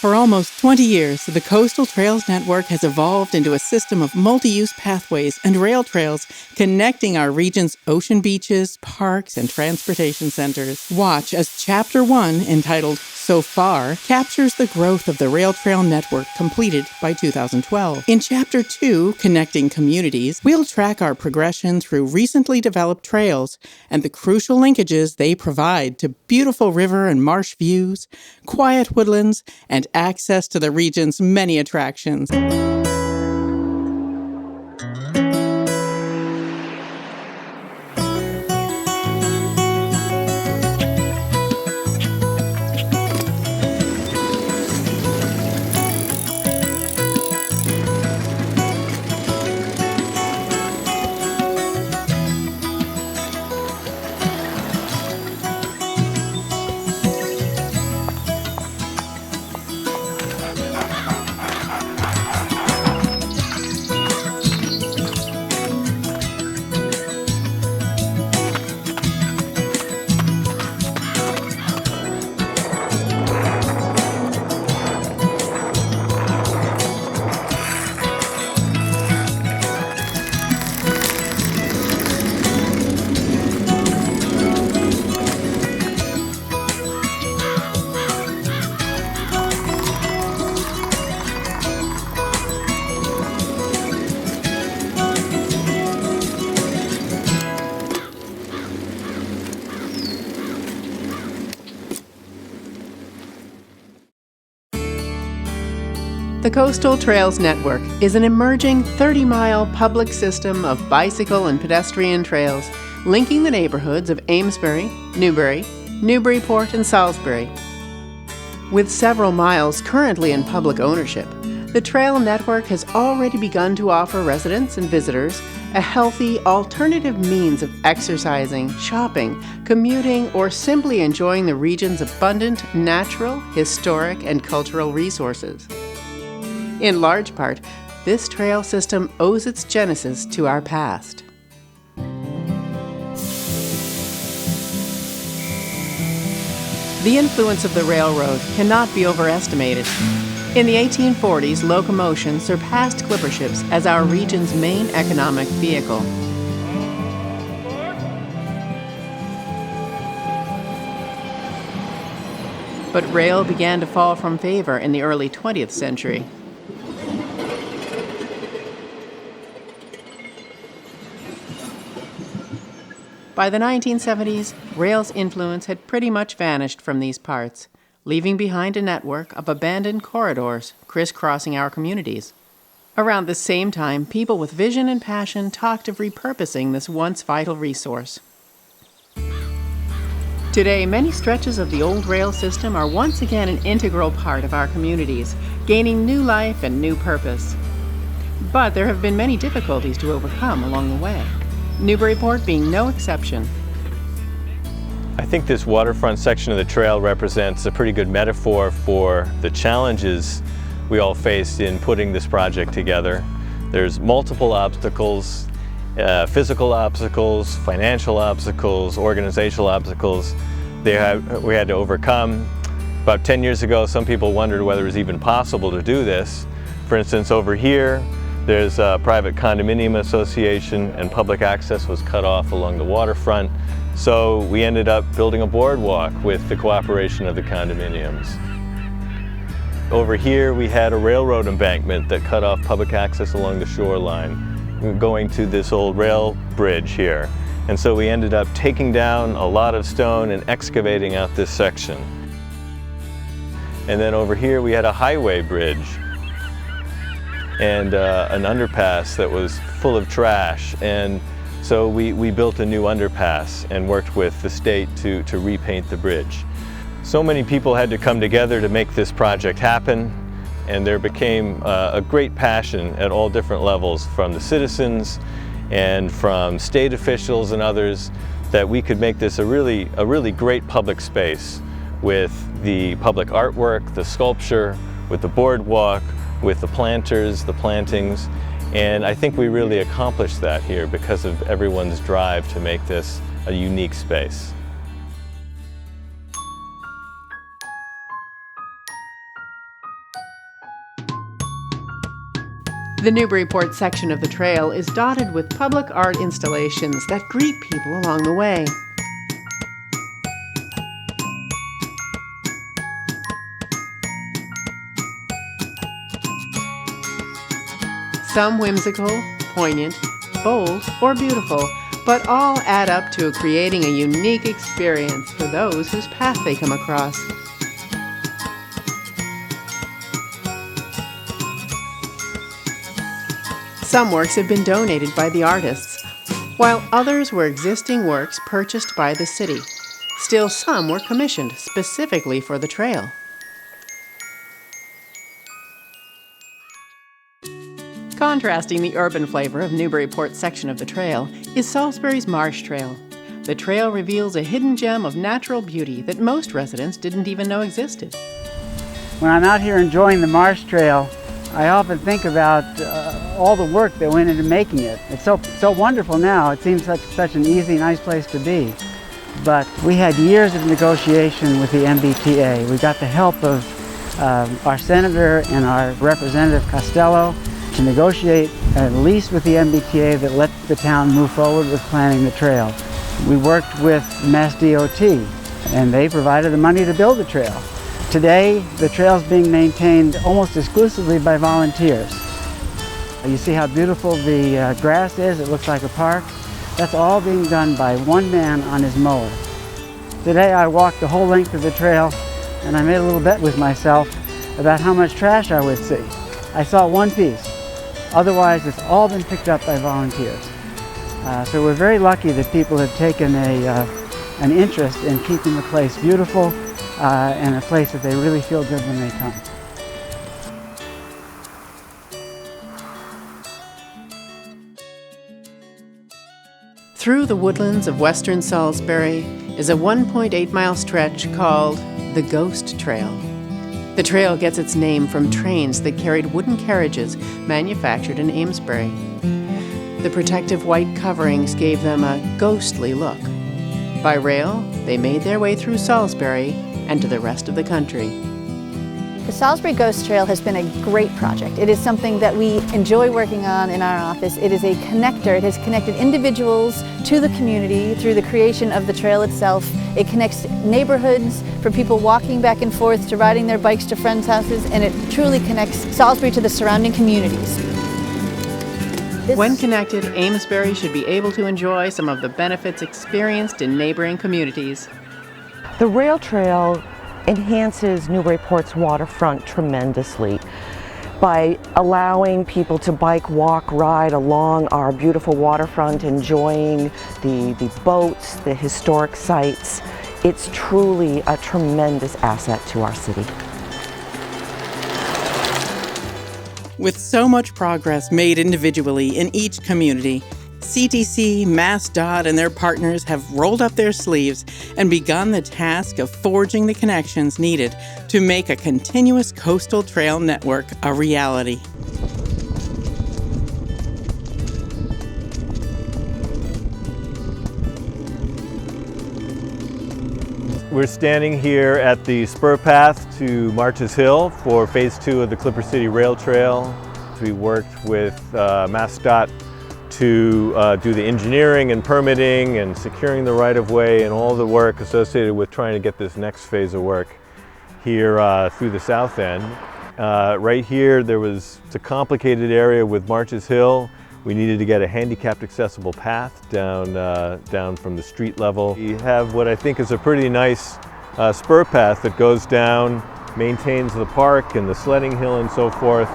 For almost 20 years, the Coastal Trails Network has evolved into a system of multi-use pathways and rail trails connecting our region's ocean beaches, parks, and transportation centers. Watch as Chapter 1, entitled So Far, captures the growth of the rail trail network completed by 2012. In Chapter 2, Connecting Communities, we'll track our progression through recently developed trails and the crucial linkages they provide to beautiful river and marsh views, quiet woodlands, and access to the region's many attractions. The Coastal Trails Network is an emerging 30-mile public system of bicycle and pedestrian trails linking the neighborhoods of Amesbury, Newbury, Newburyport, and Salisbury. With several miles currently in public ownership, the trail network has already begun to offer residents and visitors a healthy, alternative means of exercising, shopping, commuting, or simply enjoying the region's abundant natural, historic, and cultural resources. In large part, this trail system owes its genesis to our past. The influence of the railroad cannot be overestimated. In the 1840s, locomotion surpassed clipper ships as our region's main economic vehicle. But rail began to fall from favor in the early 20th century. By the 1970s, rail's influence had pretty much vanished from these parts, leaving behind a network of abandoned corridors crisscrossing our communities. Around the same time, people with vision and passion talked of repurposing this once vital resource. Today, many stretches of the old rail system are once again an integral part of our communities, gaining new life and new purpose. But there have been many difficulties to overcome along the way, Newburyport being no exception. I think this waterfront section of the trail represents a pretty good metaphor for the challenges we all faced in putting this project together. There's multiple obstacles, physical obstacles, financial obstacles, organizational obstacles we had to overcome. About 10 years ago, some people wondered whether it was even possible to do this. For instance, over here, there's a private condominium association and public access was cut off along the waterfront. So we ended up building a boardwalk with the cooperation of the condominiums. Over here we had a railroad embankment that cut off public access along the shoreline, going to this old rail bridge here. And so we ended up taking down a lot of stone and excavating out this section. And then over here we had a highway bridge and an underpass that was full of trash. And so we built a new underpass and worked with the state to repaint the bridge. So many people had to come together to make this project happen, and there became a great passion at all different levels from the citizens and from state officials and others that we could make this a really great public space with the public artwork, the sculpture, with the boardwalk, with the planters, the plantings. And I think we really accomplished that here because of everyone's drive to make this a unique space. The Newburyport section of the trail is dotted with public art installations that greet people along the way. Some whimsical, poignant, bold, or beautiful, but all add up to creating a unique experience for those whose path they come across. Some works have been donated by the artists, while others were existing works purchased by the city. Still, some were commissioned specifically for the trail. Contrasting the urban flavor of Newburyport's section of the trail is Salisbury's Marsh Trail. The trail reveals a hidden gem of natural beauty that most residents didn't even know existed. When I'm out here enjoying the Marsh Trail, I often think about all the work that went into making it. It's so wonderful now. It seems such an easy, nice place to be. But we had years of negotiation with the MBTA. We got the help of our senator and our representative Costello to negotiate a lease with the MBTA that let the town move forward with planning the trail. We worked with Mass DOT, and they provided the money to build the trail. Today, the trail is being maintained almost exclusively by volunteers. You see how beautiful the grass is? It looks like a park. That's all being done by one man on his mower. Today, I walked the whole length of the trail, and I made a little bet with myself about how much trash I would see. I saw one piece. Otherwise, it's all been picked up by volunteers. So we're very lucky that people have taken an interest in keeping the place beautiful and a place that they really feel good when they come. Through the woodlands of western Salisbury is a 1.8-mile stretch called the Ghost Trail. The trail gets its name from trains that carried wooden carriages manufactured in Amesbury. The protective white coverings gave them a ghostly look. By rail, they made their way through Salisbury and to the rest of the country. The Salisbury Ghost Trail has been a great project. It is something that we enjoy working on in our office. It is a connector. It has connected individuals to the community through the creation of the trail itself. It connects neighborhoods for people walking back and forth to riding their bikes to friends' houses, and it truly connects Salisbury to the surrounding communities. When connected, Amesbury should be able to enjoy some of the benefits experienced in neighboring communities. The rail trail enhances Newburyport's waterfront tremendously by allowing people to bike, walk, ride along our beautiful waterfront, enjoying the boats, the historic sites. It's truly a tremendous asset to our city. With so much progress made individually in each community, CTC, MassDOT, and their partners have rolled up their sleeves and begun the task of forging the connections needed to make a continuous coastal trail network a reality. We're standing here at the spur path to Marches Hill for Phase 2 of the Clipper City Rail Trail. We worked with MassDOT to do the engineering and permitting and securing the right-of-way and all the work associated with trying to get this next phase of work here through the south end. Right here, it's a complicated area with Marches Hill. We needed to get a handicapped accessible path down from the street level. We have what I think is a pretty nice spur path that goes down, maintains the park and the sledding hill and so forth,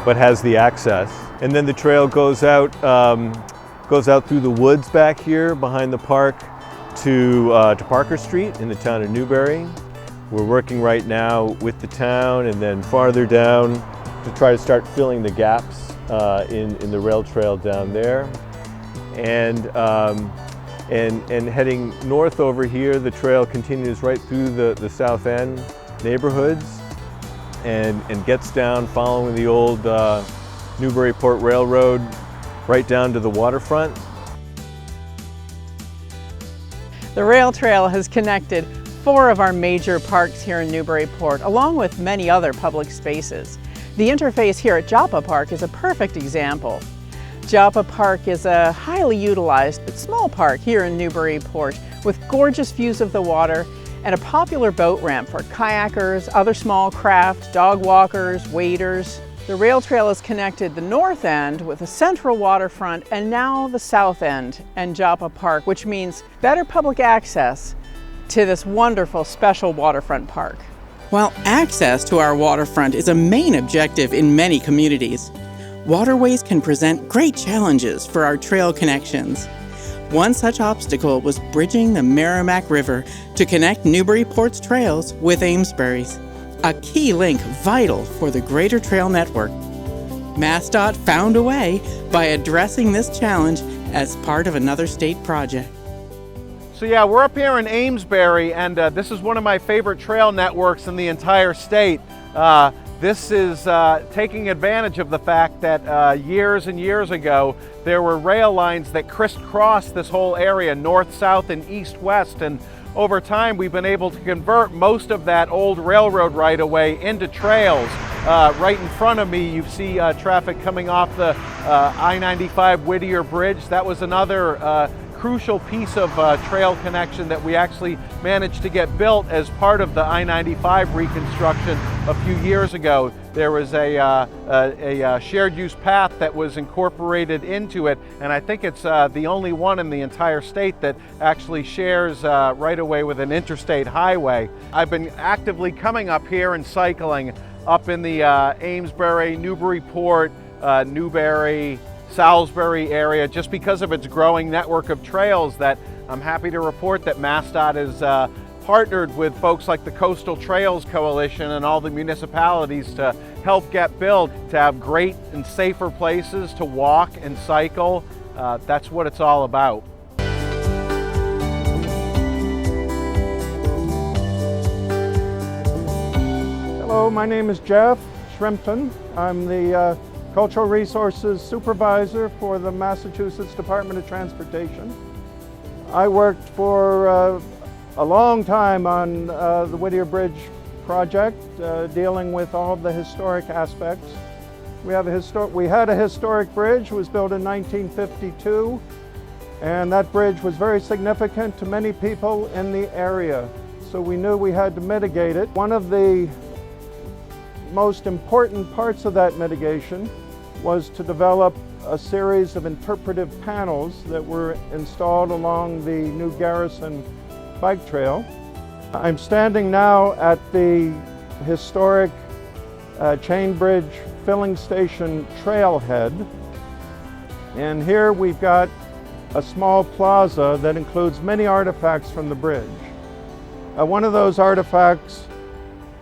but has the access. And then the trail goes out through the woods back here behind the park to Parker Street in the town of Newbury. We're working right now with the town and then farther down to try to start filling the gaps in the rail trail down there. And heading north over here, the trail continues right through the south end neighborhoods and gets down following the old Newburyport Railroad right down to the waterfront. The rail trail has connected 4 of our major parks here in Newburyport, along with many other public spaces. The interface here at Joppa Park is a perfect example. Joppa Park is a highly utilized but small park here in Newburyport with gorgeous views of the water and a popular boat ramp for kayakers, other small craft, dog walkers, waders. The rail trail has connected the north end with the central waterfront and now the south end and Joppa Park, which means better public access to this wonderful special waterfront park. While access to our waterfront is a main objective in many communities, waterways can present great challenges for our trail connections. One such obstacle was bridging the Merrimack River to connect Newburyport's trails with Amesbury's, a key link vital for the greater trail network. MassDOT found a way by addressing this challenge as part of another state project. So yeah, we're up here in Amesbury, and this is one of my favorite trail networks in the entire state. This is taking advantage of the fact that years and years ago there were rail lines that crisscrossed this whole area, north, south, and east, west, and over time we've been able to convert most of that old railroad right-of-way into trails. Right in front of me you see traffic coming off the I-95 Whittier Bridge. That was another crucial piece of trail connection that we actually managed to get built as part of the I-95 reconstruction a few years ago. There was a shared use path that was incorporated into it, and I think it's the only one in the entire state that actually shares right away with an interstate highway. I've been actively coming up here and cycling up in the Amesbury, Newburyport, Newbury, Salisbury area just because of its growing network of trails that I'm happy to report that MassDOT has partnered with folks like the Coastal Trails Coalition and all the municipalities to help get built, to have great and safer places to walk and cycle. That's what it's all about. Hello, my name is Jeff Shrimpton. I'm the Cultural Resources Supervisor for the Massachusetts Department of Transportation. I worked for a long time on the Whittier Bridge project, dealing with all of the historic aspects. We had a historic bridge. It was built in 1952, and that bridge was very significant to many people in the area. So we knew we had to mitigate it. One of the most important parts of that mitigation was to develop a series of interpretive panels that were installed along the new Garrison bike trail. I'm standing now at the historic Chain Bridge filling station trailhead, and here we've got a small plaza that includes many artifacts from the bridge. One of those artifacts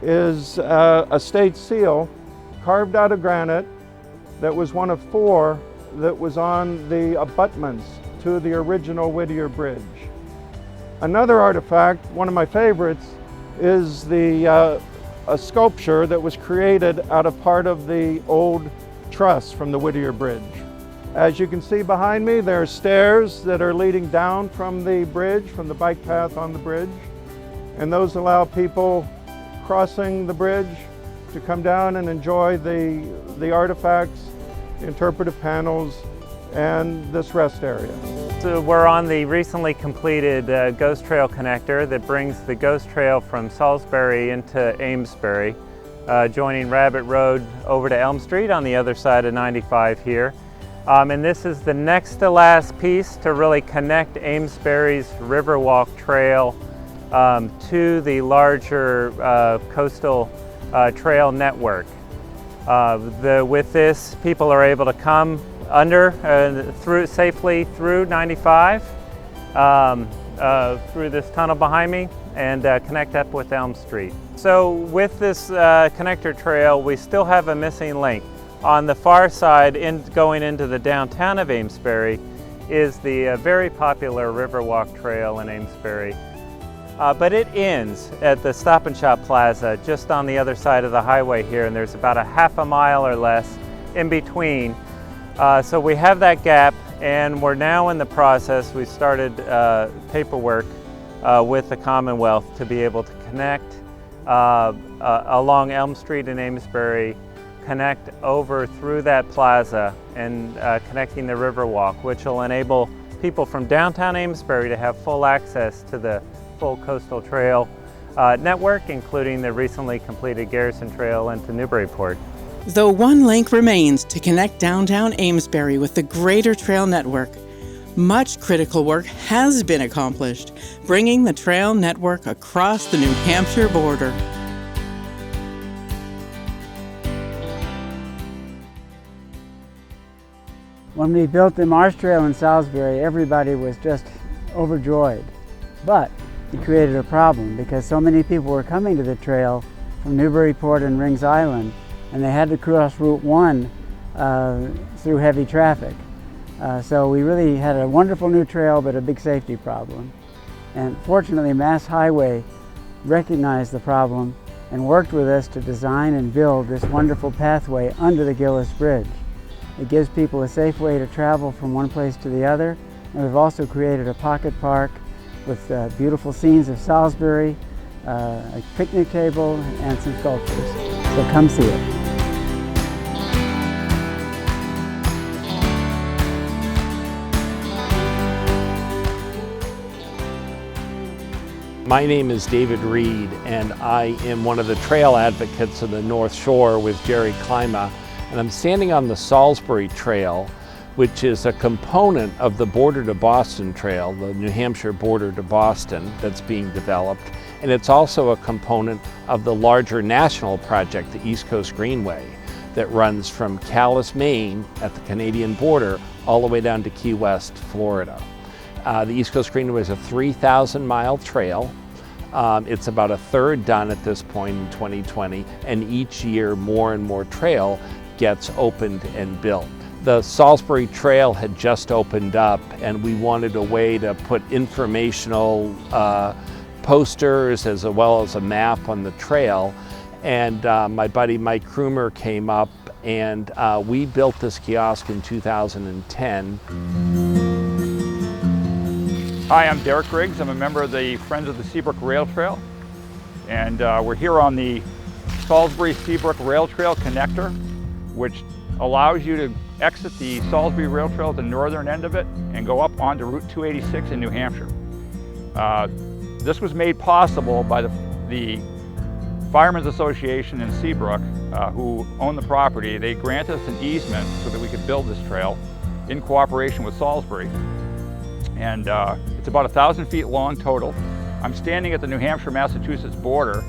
is a state seal carved out of granite that was one of 4 that was on the abutments to the original Whittier Bridge. Another artifact, one of my favorites, is a sculpture that was created out of part of the old truss from the Whittier Bridge. As you can see behind me, there are stairs that are leading down from the bridge, from the bike path on the bridge, and those allow people crossing the bridge to come down and enjoy the artifacts, the interpretive panels, and this rest area. So we're on the recently completed Ghost Trail connector that brings the Ghost Trail from Salisbury into Amesbury, joining Rabbit Road over to Elm Street on the other side of 95 here. And this is the next to last piece to really connect Amesbury's Riverwalk Trail to the larger coastal trail network. With this, people are able to come safely through 95, through this tunnel behind me, and connect up with Elm Street. So with this connector trail, we still have a missing link. On the far side, going into the downtown of Amesbury, is the very popular Riverwalk Trail in Amesbury. But it ends at the Stop and Shop Plaza just on the other side of the highway here, and there's about a half a mile or less in between. So we have that gap, and we're now in the process. We started paperwork with the Commonwealth to be able to connect along Elm Street in Amesbury connect over through that plaza and connecting the Riverwalk, which will enable people from downtown Amesbury to have full access to the full coastal trail network, including the recently completed Garrison Trail into Newburyport. Though one link remains to connect downtown Amesbury with the greater trail network, much critical work has been accomplished, bringing the trail network across the New Hampshire border. When we built the Marsh Trail in Salisbury, everybody was just overjoyed. But it created a problem because so many people were coming to the trail from Newburyport and Rings Island, and they had to cross Route 1 through heavy traffic. So we really had a wonderful new trail, but a big safety problem. And fortunately, Mass Highway recognized the problem and worked with us to design and build this wonderful pathway under the Gillis Bridge. It gives people a safe way to travel from one place to the other, and we've also created a pocket park with beautiful scenes of Salisbury, a picnic table, and some sculptures. So come see it. My name is David Reed, and I am one of the trail advocates of the North Shore with Jerry Klima, and I'm standing on the Salisbury Trail, which is a component of the Border to Boston Trail, the New Hampshire Border to Boston that's being developed, and it's also a component of the larger national project, the East Coast Greenway, that runs from Calais, Maine at the Canadian border all the way down to Key West, Florida. The East Coast Greenway is a 3,000-mile trail. It's about a third done at this point in 2020, and each year more and more trail gets opened and built. The Salisbury Trail had just opened up, and we wanted a way to put informational posters as well as a map on the trail. And my buddy Mike Krumer came up, and we built this kiosk in 2010. Hi, I'm Derek Griggs. I'm a member of the Friends of the Seabrook Rail Trail, and we're here on the Salisbury-Seabrook Rail Trail connector, which allows you to exit the Salisbury Rail Trail at the northern end of it and go up onto Route 286 in New Hampshire. This was made possible by the Firemen's Association in Seabrook, who own the property. They granted us an easement so that we could build this trail in cooperation with Salisbury. And it's about 1,000 feet long total. I'm standing at the New Hampshire-Massachusetts border,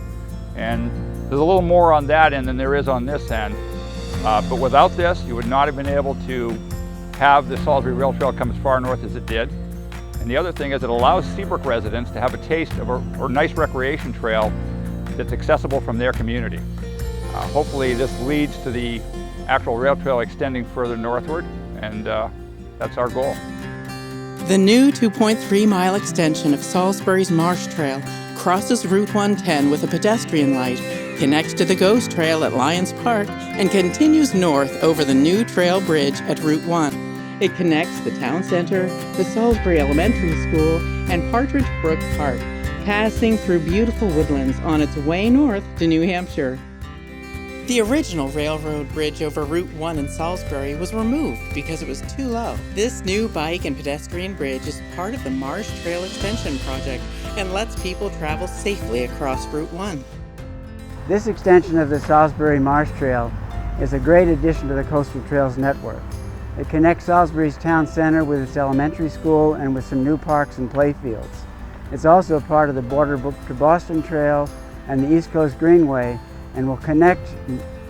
and there's a little more on that end than there is on this end. But without this, you would not have been able to have the Salisbury Rail Trail come as far north as it did. And the other thing is it allows Seabrook residents to have a taste of a nice recreation trail that's accessible from their community. Hopefully this leads to the actual rail trail extending further northward, and that's our goal. The new 2.3-mile extension of Salisbury's Marsh Trail crosses Route 110 with a pedestrian light, connects to the Ghost Trail at Lions Park, and continues north over the new trail bridge at Route 1. It connects the town center, the Salisbury Elementary School, and Partridge Brook Park, passing through beautiful woodlands on its way north to New Hampshire. The original railroad bridge over Route 1 in Salisbury was removed because it was too low. This new bike and pedestrian bridge is part of the Marsh Trail Extension Project and lets people travel safely across Route 1. This extension of the Salisbury Marsh Trail is a great addition to the Coastal Trails network. It connects Salisbury's town center with its elementary school and with some new parks and playfields. It's also part of the Border to Boston Trail and the East Coast Greenway, and will connect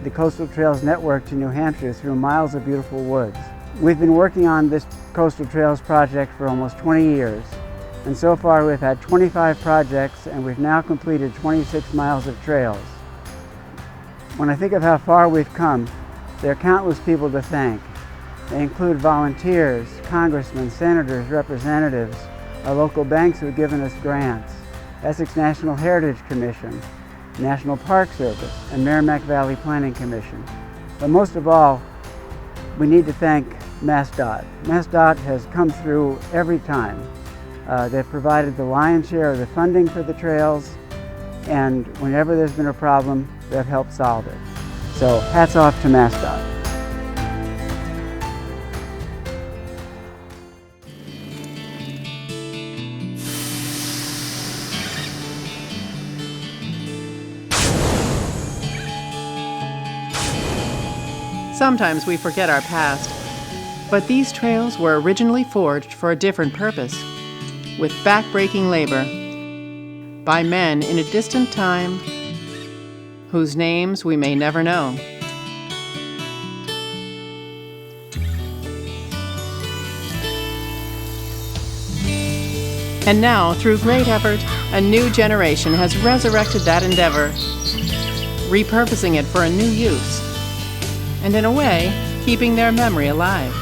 the Coastal Trails network to New Hampshire through miles of beautiful woods. We've been working on this Coastal Trails project for almost 20 years, and so far we've had 25 projects, and we've now completed 26 miles of trails. When I think of how far we've come, there are countless people to thank. They include volunteers, congressmen, senators, representatives, our local banks who have given us grants, Essex National Heritage Commission, National Park Service, and Merrimack Valley Planning Commission. But most of all, we need to thank MassDOT. MassDOT has come through every time. They've provided the lion's share of the funding for the trails, and whenever there's been a problem, they've helped solve it. So hats off to MassDOT. Sometimes we forget our past, but these trails were originally forged for a different purpose, with back-breaking labor by men in a distant time whose names we may never know. And now, through great effort, a new generation has resurrected that endeavor, repurposing it for a new use, and in a way, keeping their memory alive.